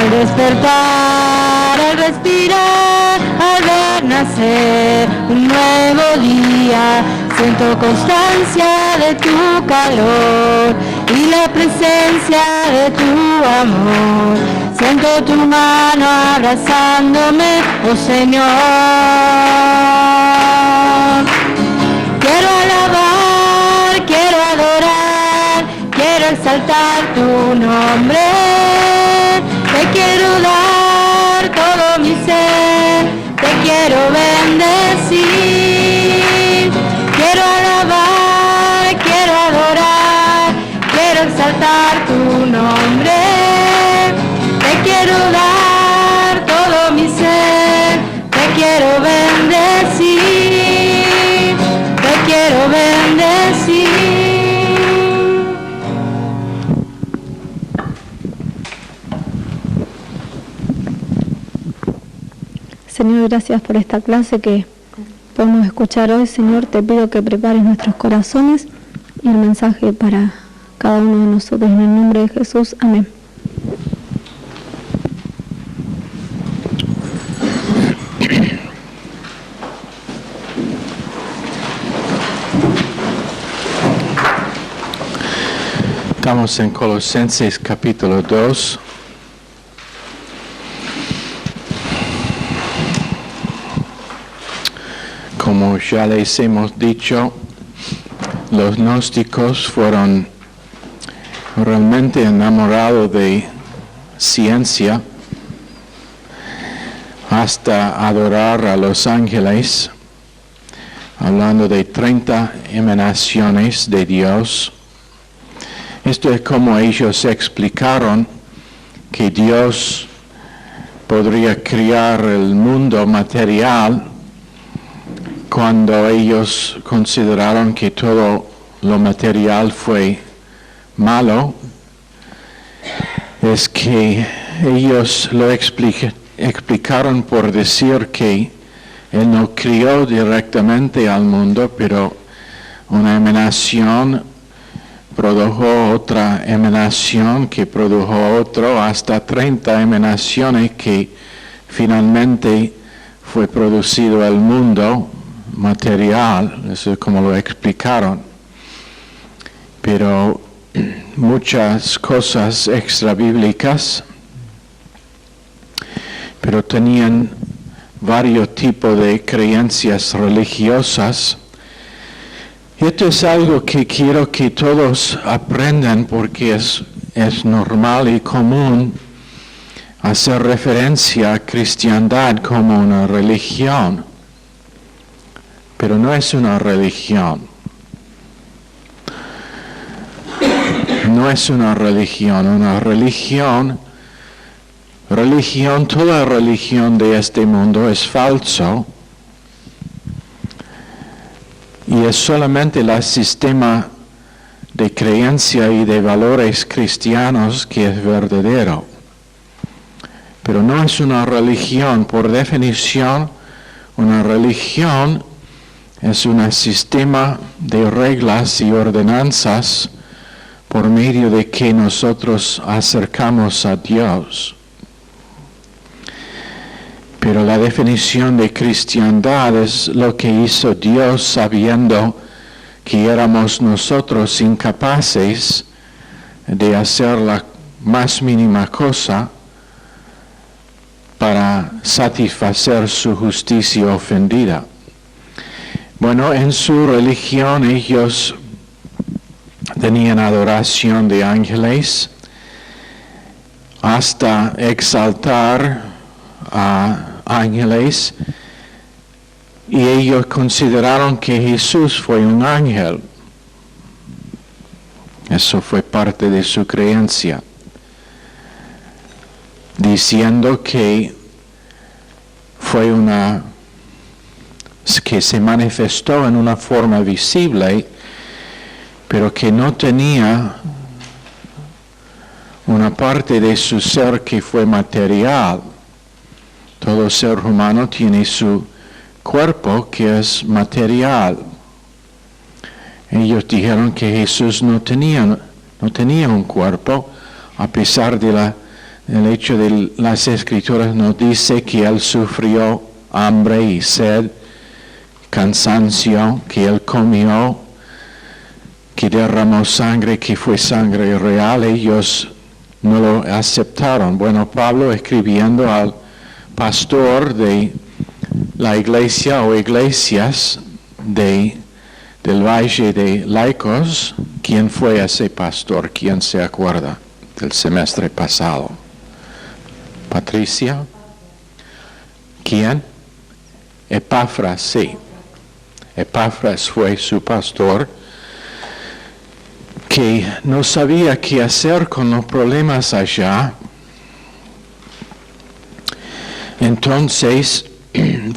Al despertar, al respirar, al ver nacer un nuevo día, siento constancia de tu calor y la presencia de tu amor. Siento tu mano abrazándome, oh Señor. Quiero alabar, quiero adorar, quiero exaltar tu nombre. Te quiero dar todo mi ser, te quiero bendecir. Quiero alabar, quiero adorar, quiero exaltar tu nombre. Te quiero dar todo mi ser, te quiero bendecir, te quiero bendecir. Señor, gracias por esta clase que podemos escuchar hoy. Señor, te pido que prepares nuestros corazones y el mensaje para cada uno de nosotros. En el nombre de Jesús, amén. Estamos en Colosenses capítulo 2. Como ya les hemos dicho, los gnósticos fueron realmente enamorados de ciencia hasta adorar a los ángeles, hablando de 30 emanaciones de Dios. Esto es como ellos explicaron que Dios podría crear el mundo material cuando ellos consideraron que todo lo material fue malo. Es que ellos lo explicaron por decir que Él no creó directamente al mundo, pero una emanación produjo otra emanación que produjo otro, hasta 30 emanaciones que finalmente fue producido el mundo material. Eso es como lo explicaron. Pero muchas cosas extrabíblicas, pero tenían varios tipos de creencias religiosas. Y esto es algo que quiero que todos aprendan, porque es normal y común hacer referencia a cristiandad como una religión, pero no es una religión. No es una religión. Toda religión de este mundo es falso. Y es solamente el sistema de creencia y de valores cristianos que es verdadero. Pero no es una religión. Por definición, una religión es un sistema de reglas y ordenanzas por medio de que nosotros acercamos a Dios. Pero la definición de cristiandad es lo que hizo Dios sabiendo que éramos nosotros incapaces de hacer la más mínima cosa para satisfacer su justicia ofendida. Bueno, en su religión ellos tenían adoración de ángeles hasta exaltar a ángeles, y ellos consideraron que Jesús fue un ángel. Eso fue parte de su creencia, diciendo que fue que se manifestó en una forma visible, pero que no tenía una parte de su ser que fue material. Todo ser humano tiene su cuerpo que es material. Ellos dijeron que Jesús no tenía un cuerpo, a pesar de El hecho de las Escrituras nos dice que Él sufrió hambre y sed, cansancio, que Él comió, que derramó sangre, que fue sangre real. Ellos no lo aceptaron. Bueno, Pablo escribiendo al pastor de la iglesia o iglesias del Valle de Laicos. ¿Quién fue ese pastor? ¿Quién se acuerda del semestre pasado? Patricia. ¿Quién? Epafras, sí. Epafras fue su pastor, que no sabía qué hacer con los problemas allá. Entonces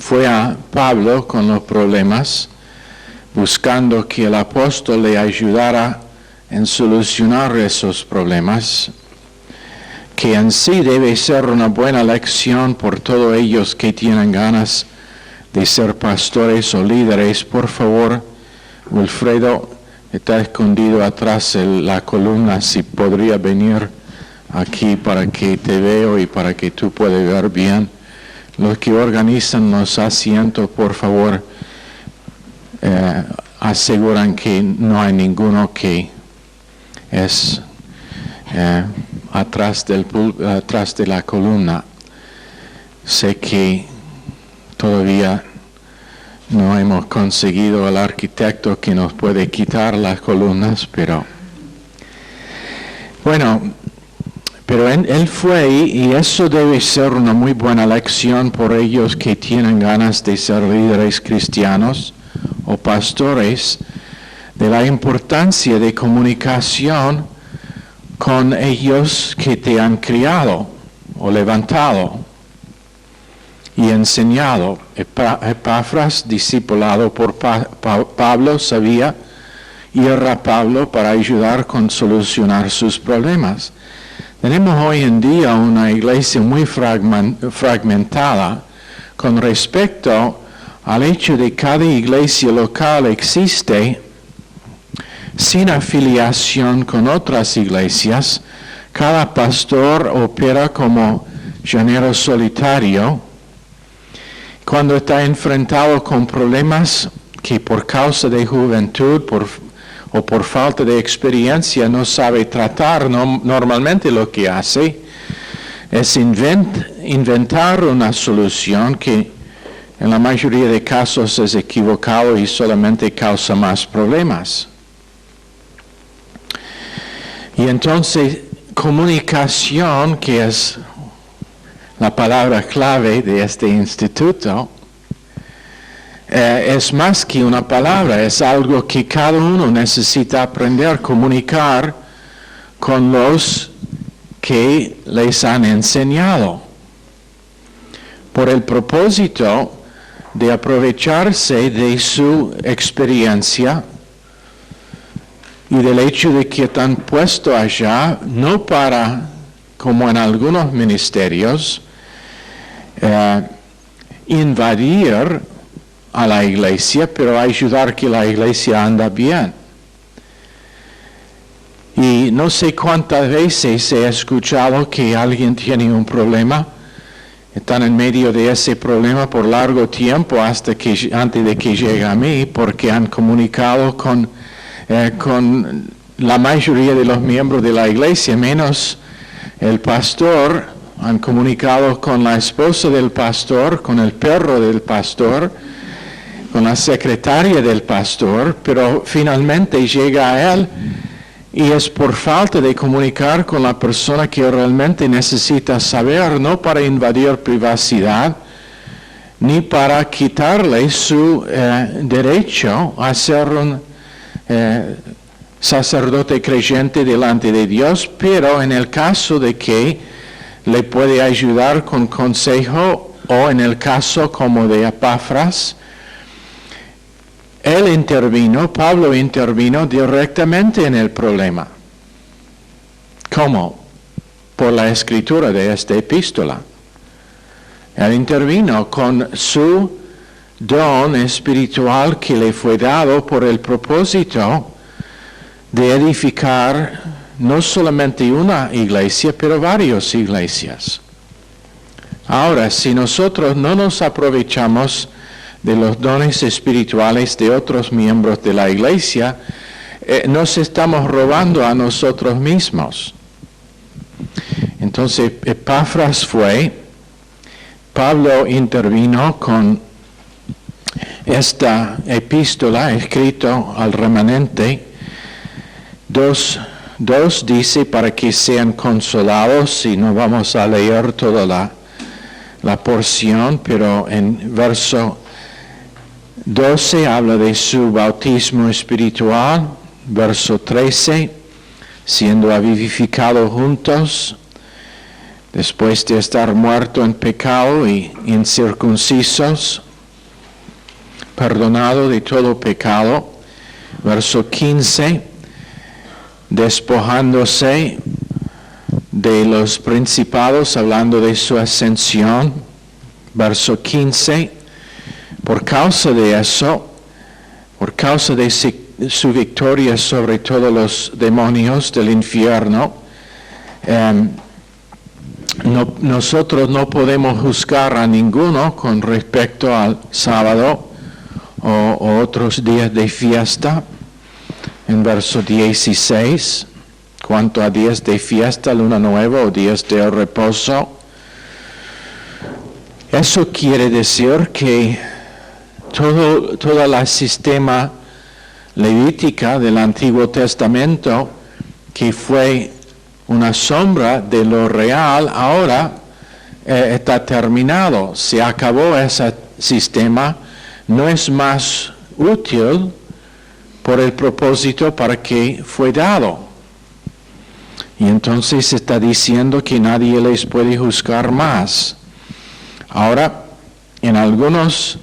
fue a Pablo con los problemas, buscando que el apóstol le ayudara en solucionar esos problemas, que en sí debe ser una buena lección por todos ellos que tienen ganas de ser pastores o líderes. Por favor, Wilfredo está escondido atrás de la columna, si podría venir aquí para que te veo y para que tú puedas ver bien. Los que organizan los asientos, por favor, aseguran que no hay ninguno que es atrás de la columna. Sé que todavía no hemos conseguido al arquitecto que nos puede quitar las columnas, pero bueno, pero él fue, y eso debe ser una muy buena lección por ellos que tienen ganas de ser líderes cristianos o pastores, de la importancia de comunicación con ellos que te han criado o levantado y enseñado. Epafras, discipulado por Pablo, sabía ir a Pablo para ayudar con solucionar sus problemas. Tenemos hoy en día una iglesia muy fragmentada con respecto al hecho de que cada iglesia local existe sin afiliación con otras iglesias. Cada pastor opera como llanero solitario. Cuando está enfrentado con problemas que por causa de juventud o por falta de experiencia no sabe tratar, normalmente lo que hace es inventar una solución que en la mayoría de casos es equivocado y solamente causa más problemas. Y entonces, comunicación, que es la palabra clave de este instituto, es más que una palabra, es algo que cada uno necesita aprender a comunicar con los que les han enseñado, por el propósito de aprovecharse de su experiencia y del hecho de que están puestos allá, no para, como en algunos ministerios, invadir a la iglesia, pero ayudar que la iglesia anda bien. Y no sé cuántas veces he escuchado que alguien tiene un problema, están en medio de ese problema por largo tiempo antes de que llegue a mí, porque han comunicado con la mayoría de los miembros de la iglesia, menos el pastor. Han comunicado con la esposa del pastor, con el perro del pastor, con la secretaria del pastor, pero finalmente llega a él y es por falta de comunicar con la persona que realmente necesita saber, no para invadir privacidad, ni para quitarle su derecho a ser un sacerdote creyente delante de Dios, pero en el caso de que le puede ayudar con consejo, o en el caso como de Epafras, Pablo intervino directamente en el problema. ¿Cómo? Por la escritura de esta epístola. Él intervino con su don espiritual que le fue dado por el propósito de edificar, no solamente una iglesia, pero varias iglesias. Ahora, si nosotros no nos aprovechamos de los dones espirituales de otros miembros de la iglesia, nos estamos robando a nosotros mismos. Entonces, Epafras Pablo intervino con esta epístola escrita al remanente. Dos dice para que sean consolados, y no vamos a leer toda la porción, pero en verso 12 habla de su bautismo espiritual, verso 13, siendo vivificados juntos, después de estar muerto en pecado y incircuncisos, perdonado de todo pecado, verso 15, despojándose de los principados, hablando de su ascensión, verso 15, por causa de eso, por causa de su victoria sobre todos los demonios del infierno, nosotros no podemos juzgar a ninguno con respecto al sábado o otros días de fiesta. En verso 16, cuanto a días de fiesta, luna nueva o días de reposo, eso quiere decir que todo el sistema levítica del Antiguo Testamento, que fue una sombra de lo real, ahora está terminado. Se acabó ese sistema, no es más útil por el propósito para que fue dado. Y entonces está diciendo que nadie les puede juzgar más. Ahora, en algunos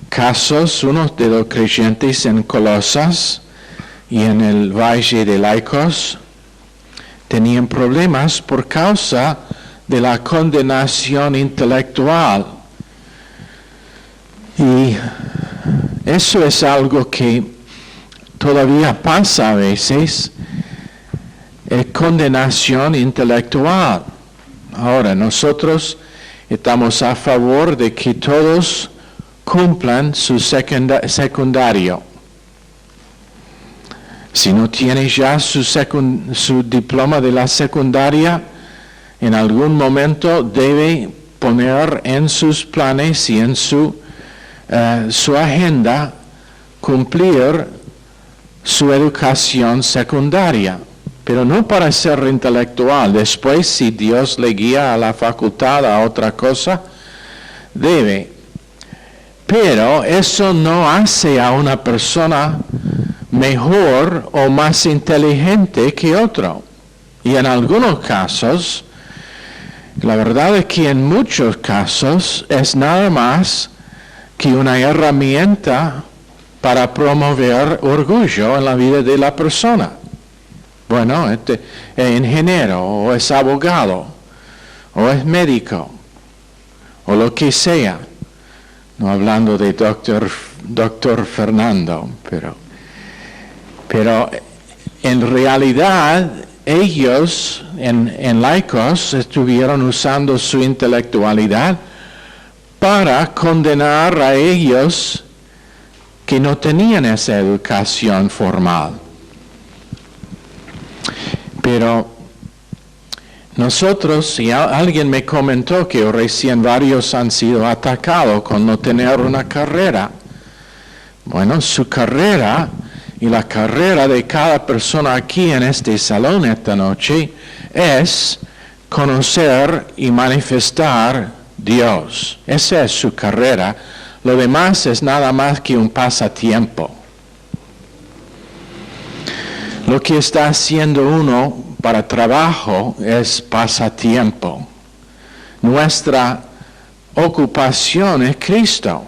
casos, unos de los creyentes en Colosas y en el valle de Laicos tenían problemas por causa de la condenación intelectual. Y eso es algo que todavía pasa a veces, es condenación intelectual. Ahora, nosotros estamos a favor de que todos cumplan su secundario. Si no tiene ya su diploma de la secundaria, en algún momento debe poner en sus planes y en su agenda cumplir su educación secundaria, pero no para ser intelectual. Después, si Dios le guía a la facultad a otra cosa, debe. Pero eso no hace a una persona mejor o más inteligente que otro. Y en algunos casos, la verdad es que en muchos casos es nada más que una herramienta para promover orgullo en la vida de la persona. Bueno, es ingeniero, o es abogado, o es médico, o lo que sea. No hablando de doctor Fernando, pero en realidad ellos en Laicos estuvieron usando su intelectualidad para condenar a ellos que no tenían esa educación formal. Pero nosotros, y alguien me comentó que recién varios han sido atacados con no tener una carrera. Bueno, su carrera y la carrera de cada persona aquí en este salón esta noche es conocer y manifestar Dios. Esa es su carrera. Lo demás es nada más que un pasatiempo. Lo que está haciendo uno para trabajo es pasatiempo. Nuestra ocupación es Cristo.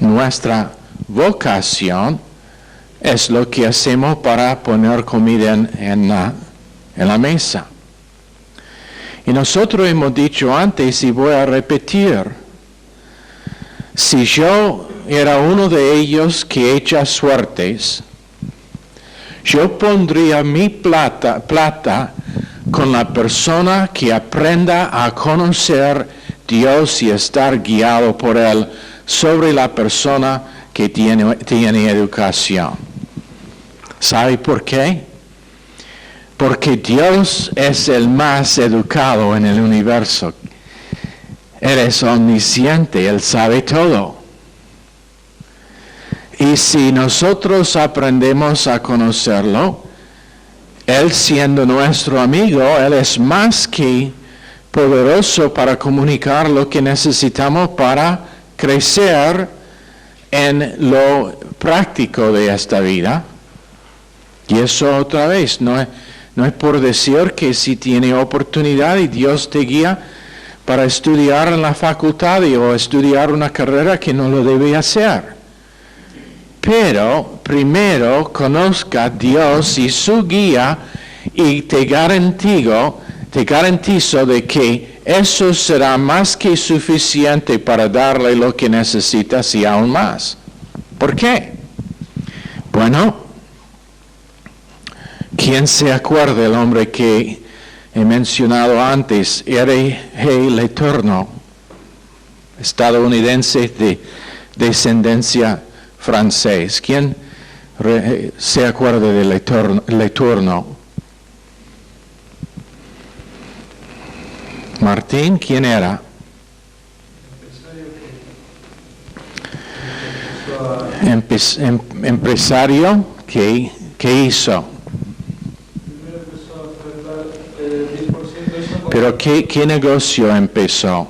Nuestra vocación es lo que hacemos para poner comida en la mesa. Y nosotros hemos dicho antes, y voy a repetir, si yo era uno de ellos que echa suertes, Yo pondría mi plata con la persona que aprenda a conocer Dios y estar guiado por Él sobre la persona que tiene educación. ¿Sabe por qué? Porque Dios es el más educado en el universo. Él es omnisciente, Él sabe todo. Y si nosotros aprendemos a conocerlo, Él siendo nuestro amigo, Él es más que poderoso para comunicar lo que necesitamos para crecer en lo práctico de esta vida. Y eso otra vez, no es por decir que si tiene oportunidad y Dios te guía para estudiar en la facultad o estudiar una carrera que no lo debe hacer. Pero primero conozca a Dios y su guía y te garantizo de que eso será más que suficiente para darle lo que necesitas y aún más. ¿Por qué? Bueno, ¿quién se acuerda del hombre que he mencionado antes? R.G. Letourneau, estadounidense de descendencia francés. ¿Quién se acuerda de Letourneau? Martín, ¿quién era? Empresario, ¿qué hizo? Pero ¿qué negocio empezó?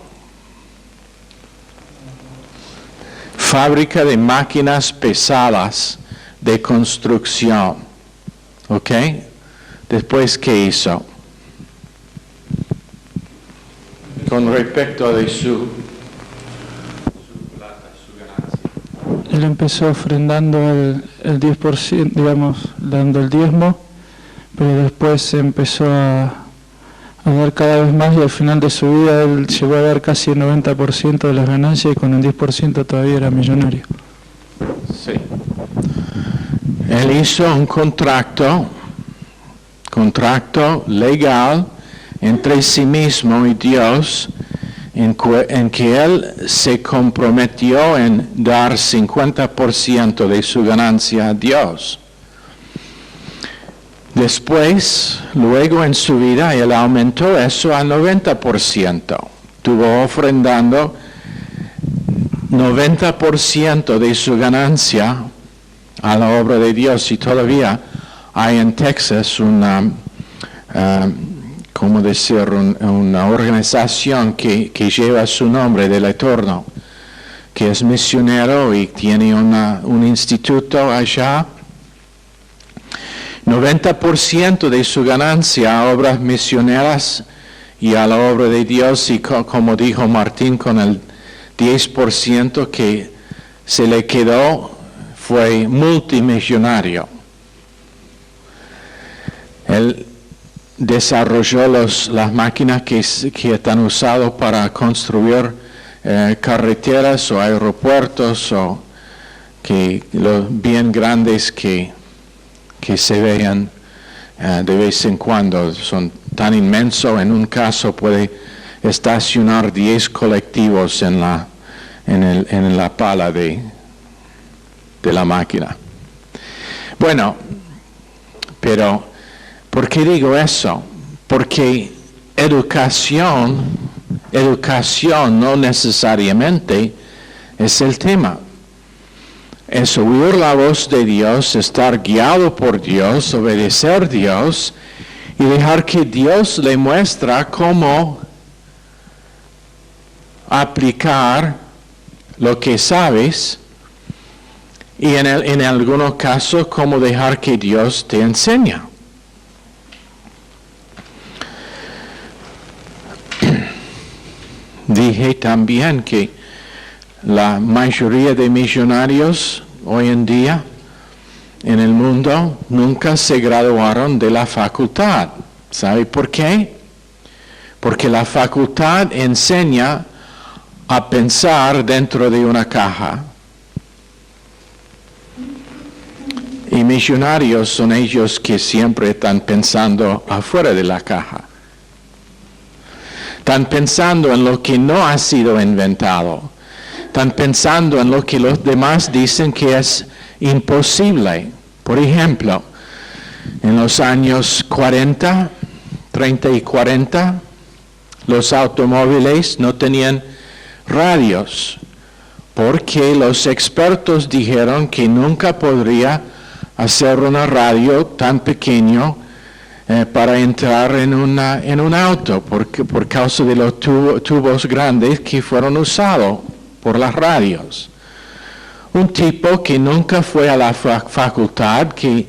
Fábrica de máquinas pesadas de construcción. ¿Ok? Después, ¿qué hizo? Con respecto a su plata, su ganancia. Él empezó ofrendando el 10%, digamos, dando el diezmo, pero después empezó a dar cada vez más y al final de su vida él llegó a dar casi el 90% de las ganancias y con el 10% todavía era millonario. Sí. Él hizo un contrato legal entre sí mismo y Dios, en que él se comprometió en dar 50% de su ganancia a Dios. Después, luego en su vida, él aumentó eso al 90%. Estuvo ofrendando 90% de su ganancia a la obra de Dios, y todavía hay en Texas una organización que lleva su nombre, de Letourneau, que es misionero y tiene un instituto allá. 90% de su ganancia a obras misioneras y a la obra de Dios, y como dijo Martín, con el 10% que se le quedó, fue multimillonario. Él desarrolló las máquinas que están usadas para construir carreteras o aeropuertos, o los bien grandes que se vean de vez en cuando. Son tan inmensos, en un caso puede estacionar 10 colectivos en la pala de la máquina. Bueno, pero ¿por qué digo eso? Porque educación no necesariamente es el tema. Es oír la voz de Dios, estar guiado por Dios, obedecer a Dios y dejar que Dios le muestre cómo aplicar lo que sabes, y en algunos casos cómo dejar que Dios te enseñe. Dije también que la mayoría de millonarios hoy en día en el mundo nunca se graduaron de la facultad. ¿Sabe por qué? Porque la facultad enseña a pensar dentro de una caja. Y millonarios son ellos que siempre están pensando afuera de la caja. Están pensando en lo que no ha sido inventado. Están pensando en lo que los demás dicen que es imposible. Por ejemplo, en los años 40, 30 y 40, los automóviles no tenían radios, porque los expertos dijeron que nunca podría hacer una radio tan pequeño para entrar en un auto, por causa de los tubos grandes que fueron usados por las radios. Un tipo que nunca fue a la facultad, que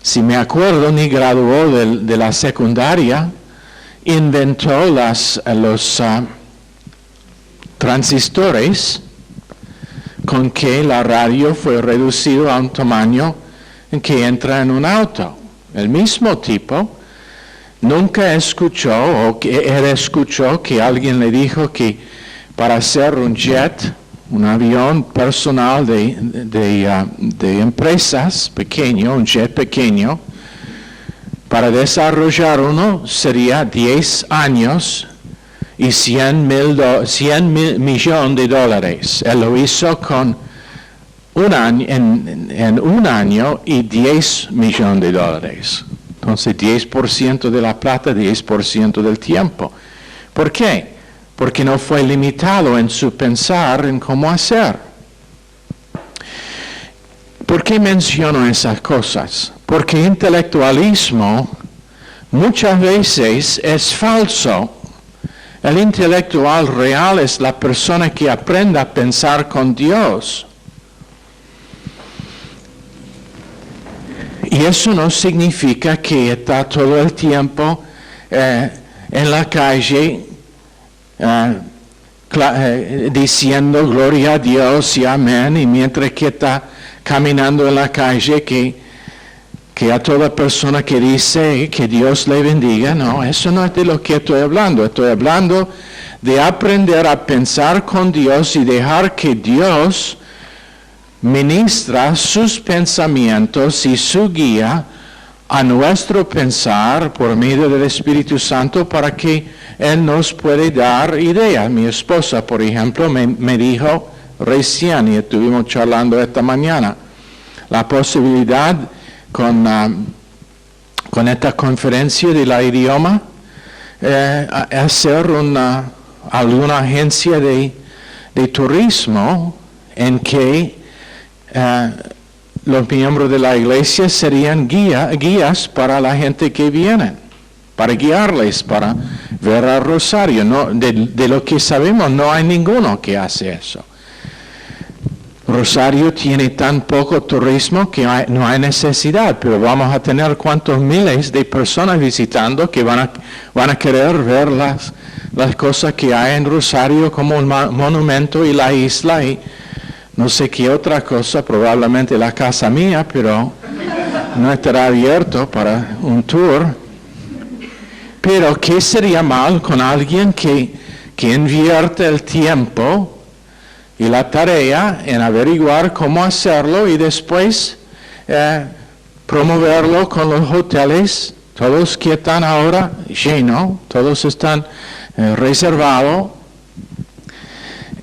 si me acuerdo ni graduó de la secundaria, inventó los transistores con que la radio fue reducido a un tamaño en que entra en un auto. El mismo tipo nunca escuchó o que él escuchó que alguien le dijo que para hacer un jet, un avión personal de empresas pequeño, un jet pequeño, para desarrollar uno sería 10 años y 100 millones de dólares. Él lo hizo con en un año y 10 millones de dólares. Entonces 10% de la plata, 10% del tiempo. ¿Por qué? Porque no fue limitado en su pensar en cómo hacer. ¿Por qué menciono esas cosas? Porque intelectualismo muchas veces es falso. El intelectual real es la persona que aprende a pensar con Dios. Y eso no significa que está todo el tiempo en la calle diciendo gloria a Dios y amén, y mientras que está caminando en la calle que a toda persona que dice que Dios le bendiga. No, eso no es de lo que estoy hablando. Estoy hablando de aprender a pensar con Dios y dejar que Dios ministra sus pensamientos y su guía a nuestro pensar por medio del Espíritu Santo para que Él nos puede dar ideas. Mi esposa, por ejemplo, me dijo recién, y estuvimos charlando esta mañana, la posibilidad con esta conferencia de la idioma, hacer alguna agencia de turismo en que los miembros de la iglesia serían guías para la gente que viene, para guiarles, para ver al Rosario. No, de lo que sabemos, no hay ninguno que hace eso. Rosario tiene tan poco turismo que no hay necesidad, pero vamos a tener cuantos miles de personas visitando que van a querer ver las cosas que hay en Rosario, como un monumento y la isla y no sé qué otra cosa, probablemente la casa mía, pero no estará abierto para un tour. Pero ¿qué sería mal con alguien que invierte el tiempo y la tarea en averiguar cómo hacerlo y después promoverlo con los hoteles, todos que están ahora llenos, todos están reservados,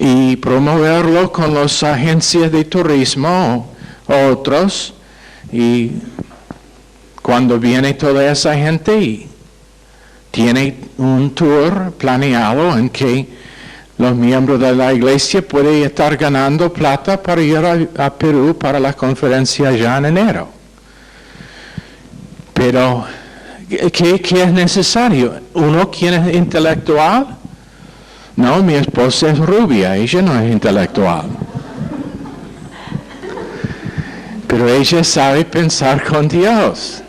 y promoverlo con las agencias de turismo o otros, y cuando viene toda esa gente y tiene un tour planeado en que los miembros de la iglesia pueden estar ganando plata para ir a Perú para la conferencia ya en enero. Pero, ¿qué es necesario? ¿Uno quien es intelectual? No, mi esposa es rubia, ella no es intelectual. Pero ella sabe pensar con Dios.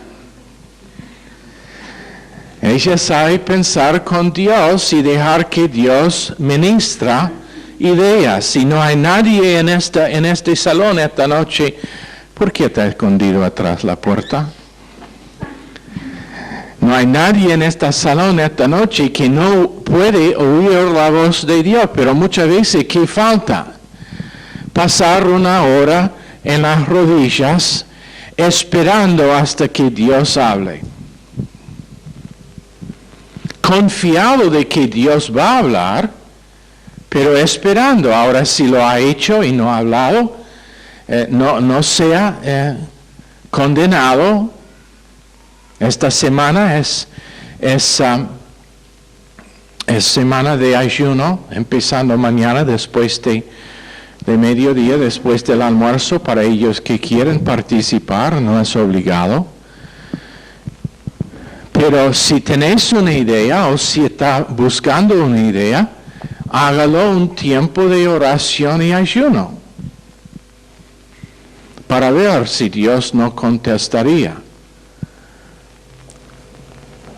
Ella sabe pensar con Dios y dejar que Dios ministra ideas. Si no hay nadie en este salón esta noche, ¿por qué está escondido atrás la puerta? No hay nadie en este salón esta noche que no puede oír la voz de Dios, pero muchas veces, ¿qué falta? Pasar una hora en las rodillas esperando hasta que Dios hable. Confiado de que Dios va a hablar, pero esperando. Ahora, si lo ha hecho y no ha hablado, no sea condenado. Esta semana es semana de ayuno, empezando mañana después de mediodía, después del almuerzo, para ellos que quieren participar, no es obligado. Pero si tenéis una idea o si está buscando una idea, hágalo un tiempo de oración y ayuno para ver si Dios no contestaría.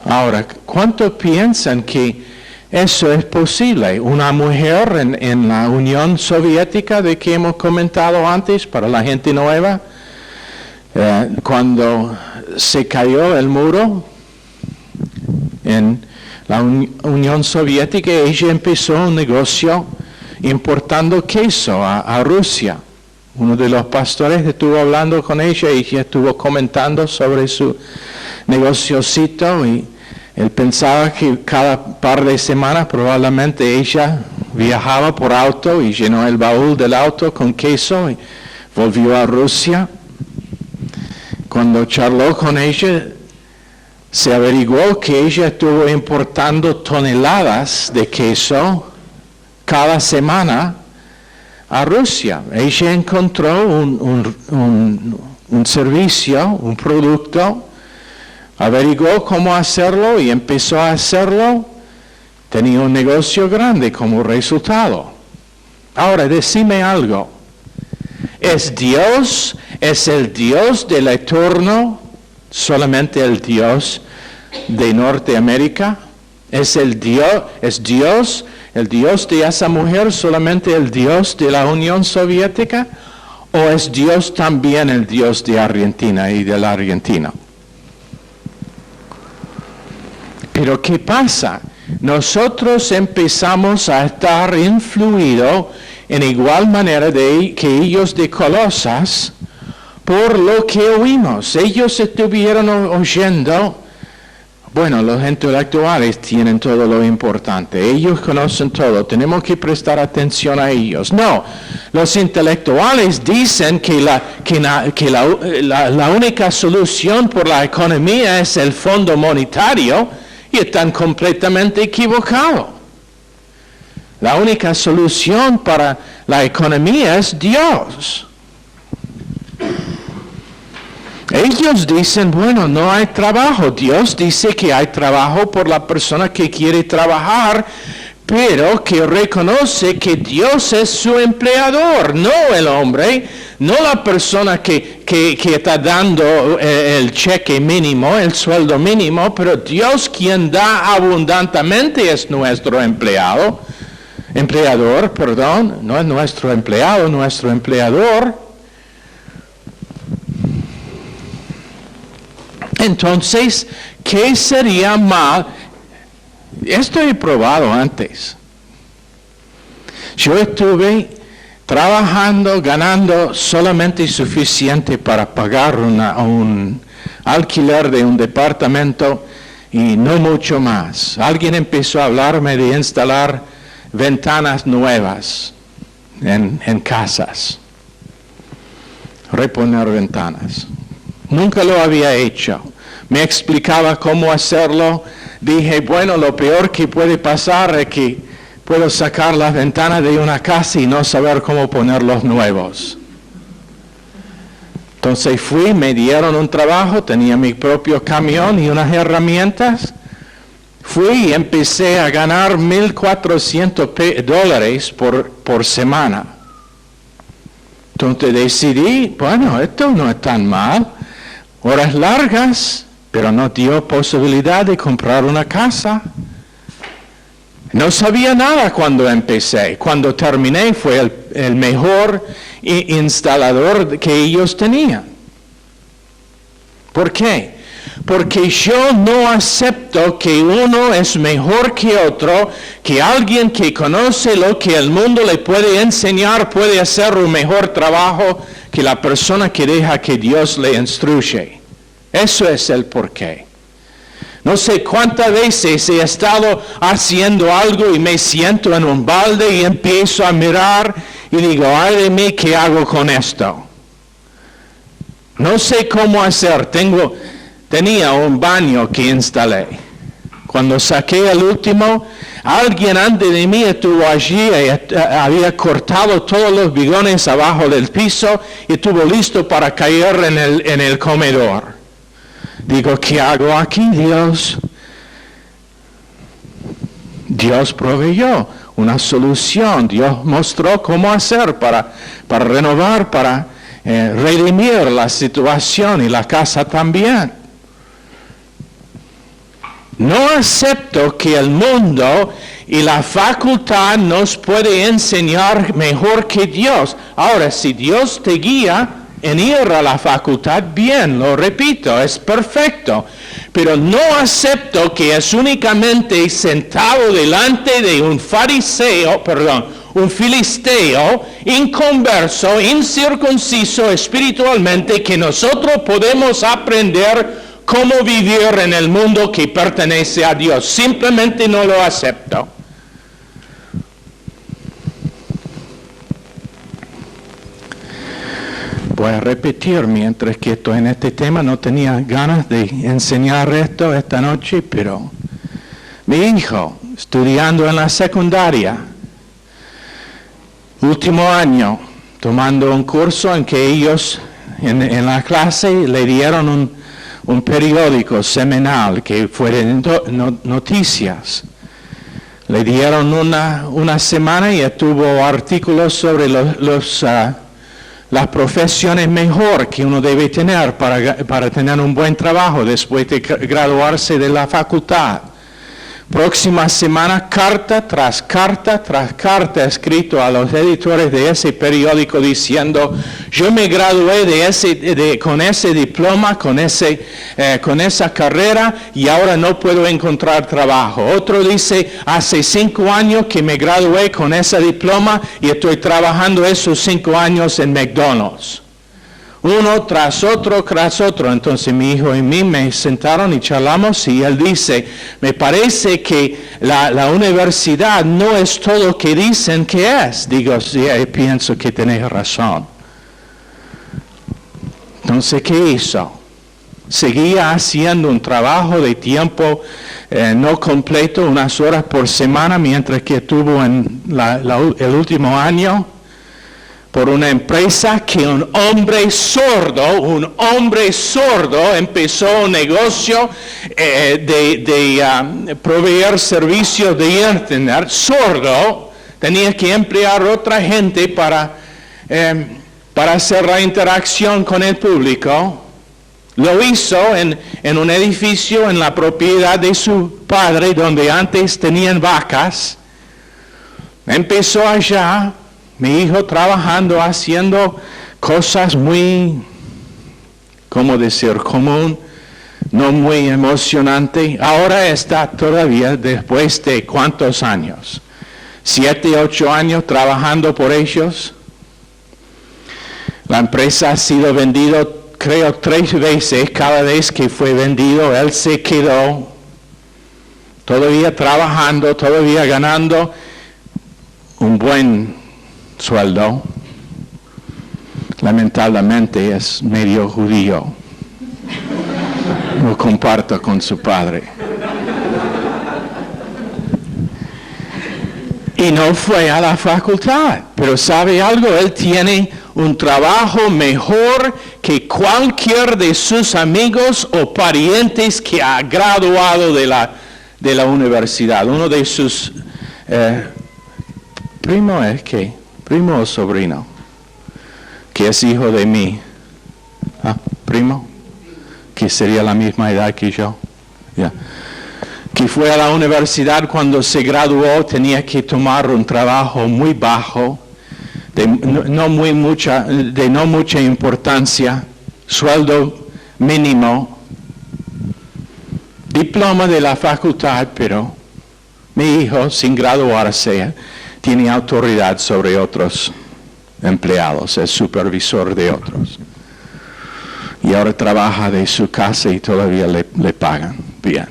Ahora, ¿cuánto piensan que eso es posible? Una mujer en la Unión Soviética de que hemos comentado antes, para la gente nueva, cuando se cayó el muro en la Unión Soviética, ella empezó un negocio importando queso a Rusia. Uno de los pastores estuvo hablando con ella y ella estuvo comentando sobre su negociocito, y él pensaba que cada par de semanas probablemente ella viajaba por auto y llenó el baúl del auto con queso y volvió a Rusia. Cuando charló con ella, se averiguó que ella estuvo importando toneladas de queso cada semana a Rusia. Ella encontró un servicio, un producto, averiguó cómo hacerlo y empezó a hacerlo. Tenía un negocio grande como resultado. Ahora, decime algo. ¿Es el Dios del Eterno solamente el Dios de Norteamérica? ¿Es Dios el Dios de esa mujer solamente el Dios de la Unión Soviética? ¿O es Dios también el Dios de Argentina y de la Argentina? Pero ¿qué pasa? Nosotros empezamos a estar influidos en igual manera que ellos de Colosas por lo que oímos. Ellos estuvieron oyendo. Bueno, los intelectuales tienen todo lo importante. Ellos conocen todo. Tenemos que prestar atención a ellos. No, los intelectuales dicen que la única solución por la economía es el Fondo Monetario, y están completamente equivocados. La única solución para la economía es Dios. Ellos dicen, bueno, no hay trabajo. Dios dice que hay trabajo por la persona que quiere trabajar, pero que reconoce que Dios es su empleador, no el hombre, no la persona que está dando el cheque mínimo, el sueldo mínimo, pero Dios quien da abundantemente es nuestro empleador, no es nuestro empleado, nuestro empleador. Entonces, ¿qué sería mal? Esto he probado antes. Yo estuve trabajando, ganando solamente suficiente para pagar un alquiler de un departamento y no mucho más. Alguien empezó a hablarme de instalar ventanas nuevas en casas, reponer ventanas. Nunca lo había hecho. Me explicaba cómo hacerlo. Dije, bueno, lo peor que puede pasar es que puedo sacar las ventanas de una casa y no saber cómo poner los nuevos. Entonces fui, me dieron un trabajo, tenía mi propio camión y unas herramientas. Fui y empecé a ganar $1,400 por semana. Entonces decidí, bueno, esto no es tan mal. Horas largas, pero no dio posibilidad de comprar una casa. No sabía nada cuando empecé. Cuando terminé fue el mejor instalador que ellos tenían. ¿Por qué? Porque yo no acepto que uno es mejor que otro, que alguien que conoce lo que el mundo le puede enseñar puede hacer un mejor trabajo que la persona que deja que Dios le instruye. Eso es el porqué. No sé cuántas veces he estado haciendo algo y me siento en un balde y empiezo a mirar y digo, ay de mí, ¿qué hago con esto? No sé cómo hacer. Tenía un baño que instalé. Cuando saqué el último, alguien antes de mí estuvo allí, había cortado todos los bigones abajo del piso y estuvo listo para caer en el comedor. Digo, ¿qué hago aquí, Dios? Dios proveyó una solución. Dios mostró cómo hacer para renovar, para redimir la situación y la casa también. No acepto que el mundo y la facultad nos puede enseñar mejor que Dios. Ahora, si Dios te guía en ir a la facultad, bien, lo repito, es perfecto. Pero no acepto que es únicamente sentado delante de un filisteo, inconverso, incircunciso espiritualmente, que nosotros podemos aprender cómo vivir en el mundo que pertenece a Dios. Simplemente no lo acepto. Voy a repetir, mientras que estoy en este tema, no tenía ganas de enseñar esto esta noche, pero mi hijo, estudiando en la secundaria, último año, tomando un curso en que ellos, en la clase, le dieron un periódico semanal que fue de noticias. Le dieron una semana y tuvo artículos sobre las profesiones mejor que uno debe tener para tener un buen trabajo después de graduarse de la facultad. Próxima semana, carta tras carta tras carta escrito a los editores de ese periódico diciendo, yo me gradué con ese diploma, con esa carrera y ahora no puedo encontrar trabajo. Otro dice, hace 5 años que me gradué con ese diploma y estoy trabajando esos 5 años en McDonald's. Uno tras otro. Entonces mi hijo y mí me sentaron y charlamos y él dice, me parece que la universidad no es todo lo que dicen que es. Digo, sí, pienso que tenés razón. Entonces, ¿qué hizo? Seguía haciendo un trabajo de tiempo no completo, unas horas por semana, mientras que estuvo en el último año, por una empresa que un hombre sordo empezó un negocio de proveer servicios de internet. Sordo, tenía que emplear otra gente para hacer la interacción con el público. Lo hizo en un edificio en la propiedad de su padre, donde antes tenían vacas. Empezó allá. Mi hijo trabajando, haciendo cosas muy, ¿cómo decir?, común, no muy emocionante. Ahora está todavía, después de ¿cuántos años? 7, 8 años trabajando por ellos. La empresa ha sido vendida, creo, 3 veces. Cada vez que fue vendido, él se quedó todavía trabajando, todavía ganando un buen sueldo. Lamentablemente es medio judío. Lo comparto con su padre. Y no fue a la facultad. Pero ¿sabe algo? Él tiene un trabajo mejor que cualquier de sus amigos o parientes que ha graduado de la universidad. Uno de sus primo es que primo o sobrino, que es hijo de mí. Primo, que sería la misma edad que yo. Yeah. Que fue a la universidad cuando se graduó, tenía que tomar un trabajo muy bajo, de no mucha importancia, sueldo mínimo, diploma de la facultad, pero mi hijo, sin graduarse, tiene autoridad sobre otros empleados, es supervisor de otros. Y ahora trabaja de su casa y todavía le pagan bien.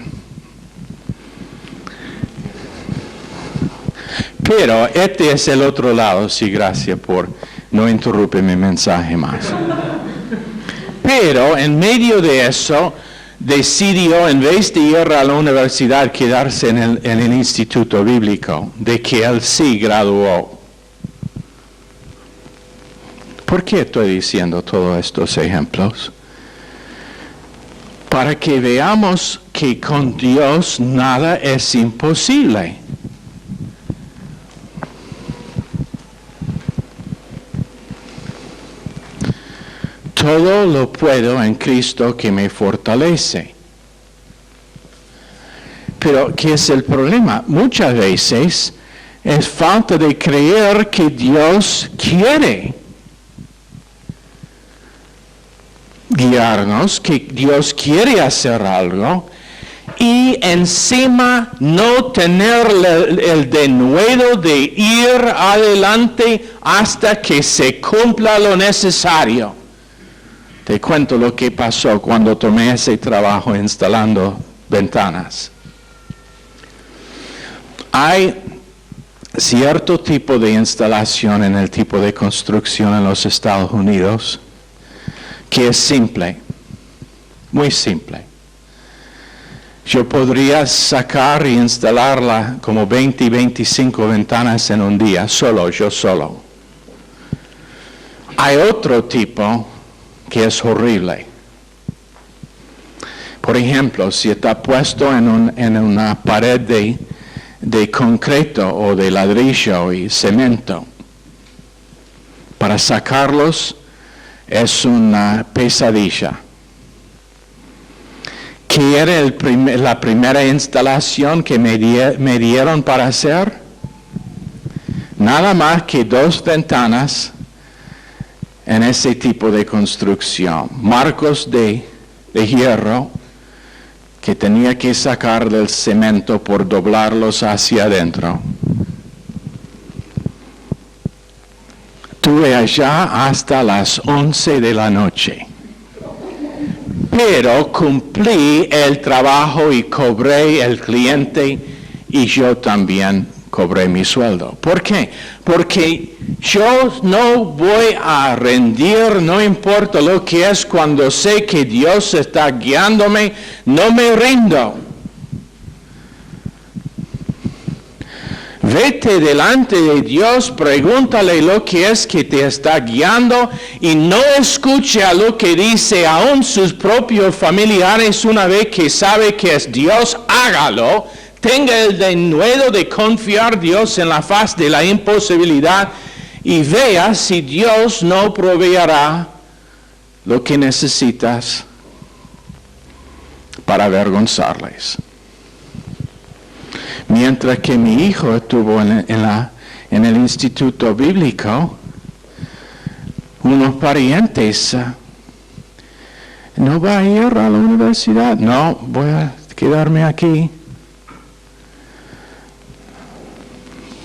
Pero este es el otro lado, sí, gracias por no interrumpir mi mensaje más. Pero en medio de eso, decidió, en vez de ir a la universidad, quedarse en el instituto bíblico, de que él sí graduó. ¿Por qué estoy diciendo todos estos ejemplos? Para que veamos que con Dios nada es imposible. Todo lo puedo en Cristo que me fortalece. Pero, ¿qué es el problema? Muchas veces es falta de creer que Dios quiere guiarnos, que Dios quiere hacer algo, y encima no tener el denuedo de ir adelante hasta que se cumpla lo necesario. Te cuento lo que pasó cuando tomé ese trabajo instalando ventanas. Hay cierto tipo de instalación en el tipo de construcción en los Estados Unidos que es simple, muy simple. Yo podría sacar e instalarla como 20 y 25 ventanas en un día, yo solo. Hay otro tipo que es horrible. Por ejemplo, si está puesto en una pared de concreto o de ladrillo y cemento, para sacarlos es una pesadilla. ¿Qué era la primera instalación que me dieron para hacer? Nada más que 2 ventanas en ese tipo de construcción. Marcos de hierro que tenía que sacar del cemento por doblarlos hacia adentro. Estuve allá hasta las 11 de la noche. Pero cumplí el trabajo y cobré el cliente y yo también cobré mi sueldo. ¿Por qué? Porque yo no voy a rendir, no importa lo que es, cuando sé que Dios está guiándome, no me rindo. Vete delante de Dios, pregúntale lo que es que te está guiando y no escuche a lo que dice aún sus propios familiares. Una vez que sabe que es Dios, hágalo. Tenga el denuedo de confiar Dios en la faz de la imposibilidad y vea si Dios no proveerá lo que necesitas para avergonzarles. Mientras que mi hijo estuvo en el instituto bíblico, unos parientes, ¿no va a ir a la universidad? No, voy a quedarme aquí.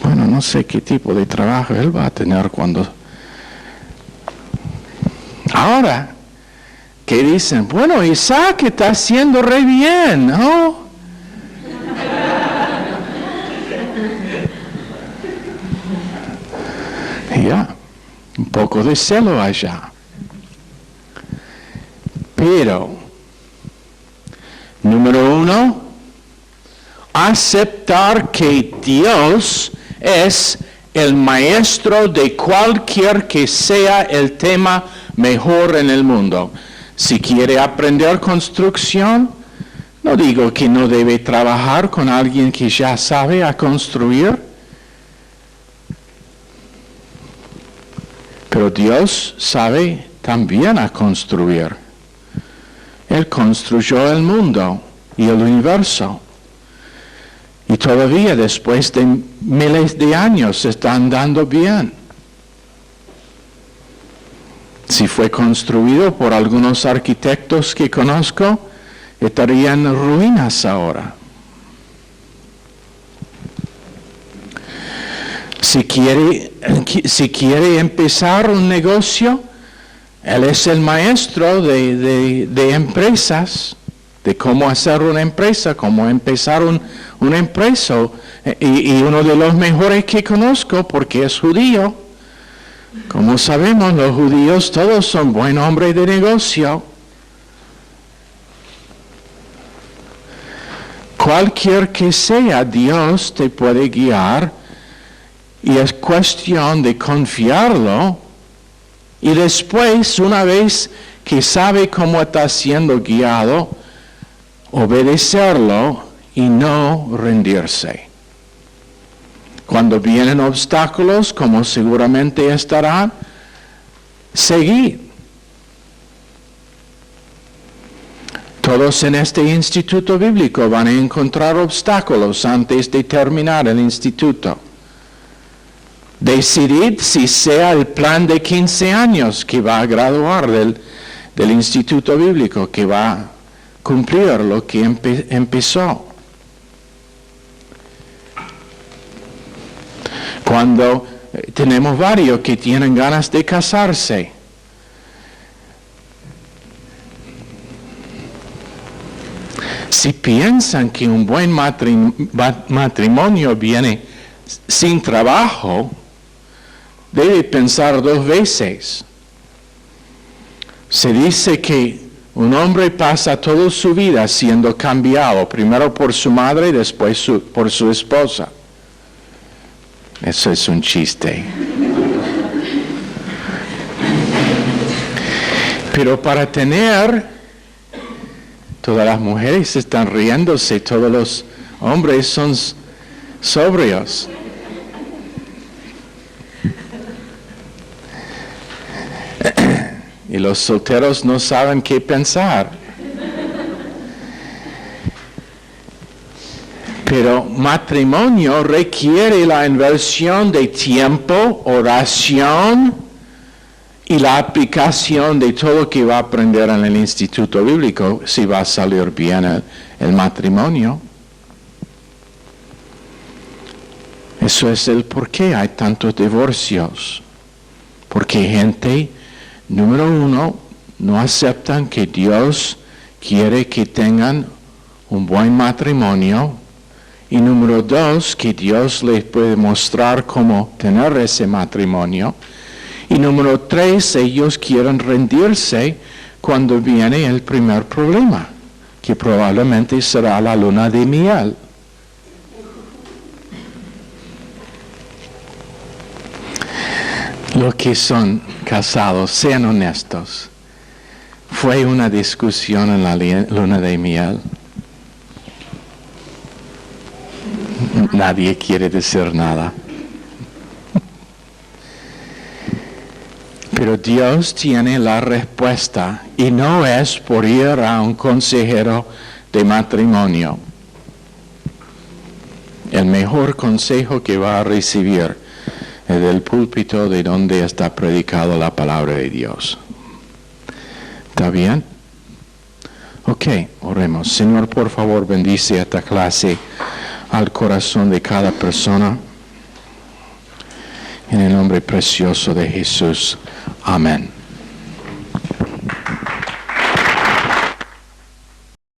Bueno, no sé qué tipo de trabajo él va a tener cuando... Ahora, que dicen, bueno, Isaac está haciendo re bien, ¿no? Ya, un poco de celo allá. Pero, número 1, aceptar que Dios es el maestro de cualquier que sea el tema mejor en el mundo. Si quiere aprender construcción, no digo que no debe trabajar con alguien que ya sabe a construir, pero Dios sabe también a construir. Él construyó el mundo y el universo. Y todavía después de miles de años está andando bien. Si fue construido por algunos arquitectos que conozco, estaría en ruinas ahora. Si quiere empezar un negocio, él es el maestro de empresas, de cómo hacer una empresa, cómo empezar una empresa. Y uno de los mejores que conozco porque es judío. Como sabemos, los judíos todos son buen hombres de negocio. Cualquier que sea, Dios te puede guiar y es cuestión de confiarlo y después, una vez que sabe cómo está siendo guiado, obedecerlo y no rendirse. Cuando vienen obstáculos, como seguramente estarán, seguir. Todos en este instituto bíblico van a encontrar obstáculos antes de terminar el instituto. Decidir si sea el plan de 15 años que va a graduar del instituto bíblico, que va a cumplir lo que empezó. Cuando tenemos varios que tienen ganas de casarse, si piensan que un buen matrimonio viene sin trabajo, debe pensar 2 veces. Se dice que un hombre pasa toda su vida siendo cambiado, primero por su madre y después por su esposa. Eso es un chiste. Pero para tener, todas las mujeres están riéndose, todos los hombres son sobrios. Y los solteros no saben qué pensar. Pero matrimonio requiere la inversión de tiempo, oración y la aplicación de todo lo que va a aprender en el instituto bíblico si va a salir bien el matrimonio. Eso es el por qué hay tantos divorcios. Porque gente, número 1, no aceptan que Dios quiere que tengan un buen matrimonio. Y número 2, que Dios les puede mostrar cómo tener ese matrimonio. Y número 3, ellos quieren rendirse cuando viene el primer problema, que probablemente será la luna de miel. Los que son casados, sean honestos. ¿Fue una discusión en la luna de miel? Nadie quiere decir nada. Pero Dios tiene la respuesta y no es por ir a un consejero de matrimonio. El mejor consejo que va a recibir es del púlpito de donde está predicado la palabra de Dios. ¿Está bien? Ok, oremos. Señor, por favor, bendice esta clase al corazón de cada persona. En el nombre precioso de Jesús. Amén.